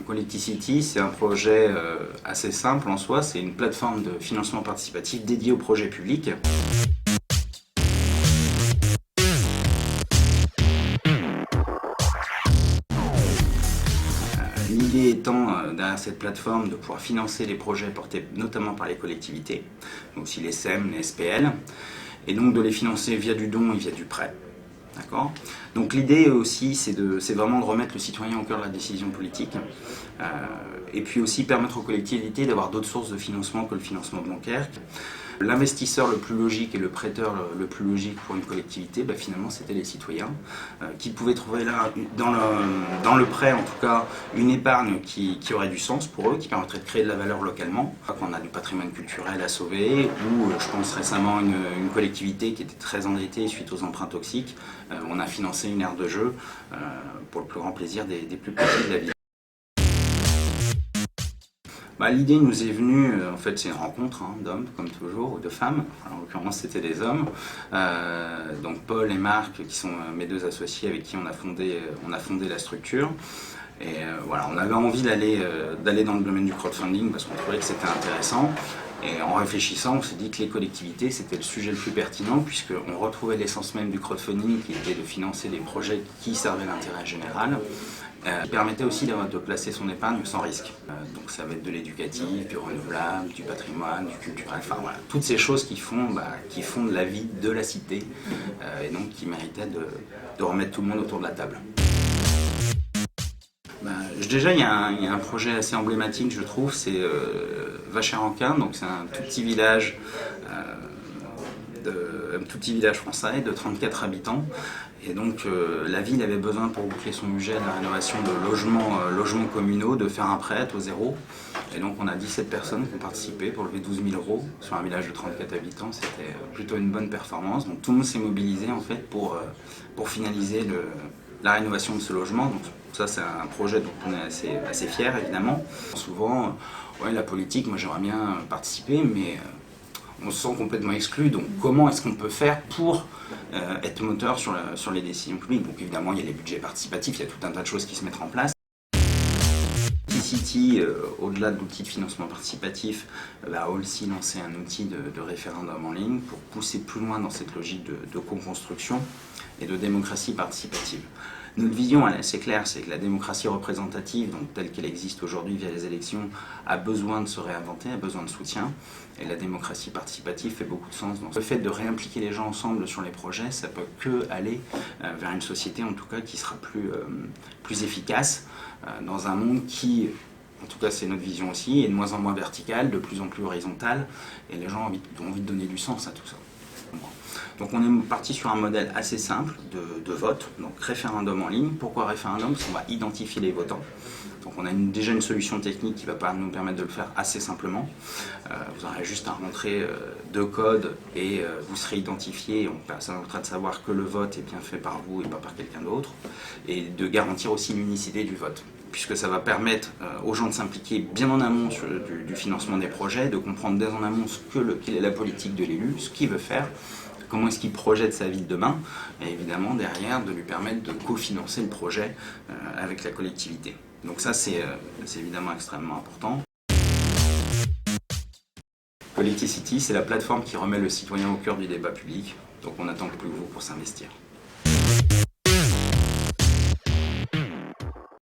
Collecticity, c'est un projet assez simple en soi, c'est une plateforme de financement participatif dédiée aux projets publics. L'idée étant, derrière cette plateforme, de pouvoir financer les projets portés notamment par les collectivités, mais aussi les SEM, les SPL, et donc de les financer via du don et via du prêt. D'accord ? Donc l'idée aussi, c'est vraiment de remettre le citoyen au cœur de la décision politique, et puis aussi permettre aux collectivités d'avoir d'autres sources de financement que le financement bancaire. L'investisseur le plus logique et le prêteur le plus logique pour une collectivité, finalement c'était les citoyens, qui pouvaient trouver là, dans le prêt en tout cas, une épargne qui aurait du sens pour eux, qui permettrait de créer de la valeur localement. On a du patrimoine culturel à sauver, ou je pense récemment une collectivité qui était très endettée suite aux emprunts toxiques. On a financé une aire de jeu pour le plus grand plaisir des plus petits de la ville. L'idée nous est venue, en fait c'est une rencontre d'hommes comme toujours, ou de femmes, en l'occurrence c'était des hommes, donc Paul et Marc qui sont mes deux associés avec qui on a fondé la structure. Et voilà, on avait envie d'aller dans le domaine du crowdfunding parce qu'on trouvait que c'était intéressant. Et en réfléchissant, on s'est dit que les collectivités, c'était le sujet le plus pertinent puisqu'on retrouvait l'essence même du crowdfunding qui était de financer des projets qui servaient l'intérêt général. Qui permettait aussi de placer son épargne sans risque. Donc ça va être de l'éducatif, du renouvelable, du patrimoine, du culturel, enfin voilà, toutes ces choses qui font de la vie de la cité et donc qui méritaient de remettre tout le monde autour de la table. Déjà, il y a un projet assez emblématique, je trouve, c'est Vacheranquin, donc c'est un tout petit village français de 34 habitants. Et donc la ville avait besoin pour boucler son budget de la rénovation de logements communaux, de faire un prêt à taux zéro. Et donc on a 17 personnes qui ont participé pour lever 12 000 € sur un village de 34 habitants. C'était plutôt une bonne performance. Donc tout le monde s'est mobilisé en fait pour finaliser la rénovation de ce logement. Donc ça c'est un projet dont on est assez fiers évidemment. Souvent, la politique, moi j'aimerais bien participer, mais on se sent complètement exclu, donc comment est-ce qu'on peut faire pour être moteur sur les décisions publiques? Donc évidemment il y a les budgets participatifs, il y a tout un tas de choses qui se mettent en place. Collecticity, au-delà de l'outil de financement participatif, va aussi lancer un outil de référendum en ligne pour pousser plus loin dans cette logique de co-construction et de démocratie participative. Notre vision, elle est assez claire, c'est que la démocratie représentative, donc telle qu'elle existe aujourd'hui via les élections, a besoin de se réinventer, a besoin de soutien. Et la démocratie participative fait beaucoup de sens. Donc, le fait de réimpliquer les gens ensemble sur les projets, ça peut que aller vers une société, en tout cas, qui sera plus efficace, dans un monde qui, en tout cas c'est notre vision aussi, est de moins en moins verticale, de plus en plus horizontale, et les gens ont envie de donner du sens à tout ça. Donc on est parti sur un modèle assez simple de vote, donc référendum en ligne. Pourquoi référendum? Parce qu'on va identifier les votants. Donc on a déjà une solution technique qui va nous permettre de le faire assez simplement. Vous aurez juste à rentrer 2 codes et vous serez identifié. Ça permettra de savoir que le vote est bien fait par vous et pas par quelqu'un d'autre. Et de garantir aussi l'unicité du vote, puisque ça va permettre aux gens de s'impliquer bien en amont du financement des projets, de comprendre dès en amont quelle est la politique de l'élu, ce qu'il veut faire, comment est-ce qu'il projette sa vie de demain, et évidemment derrière de lui permettre de cofinancer le projet avec la collectivité. Donc ça c'est évidemment extrêmement important. Collecticity, c'est la plateforme qui remet le citoyen au cœur du débat public, donc on attend plus que vous pour s'investir.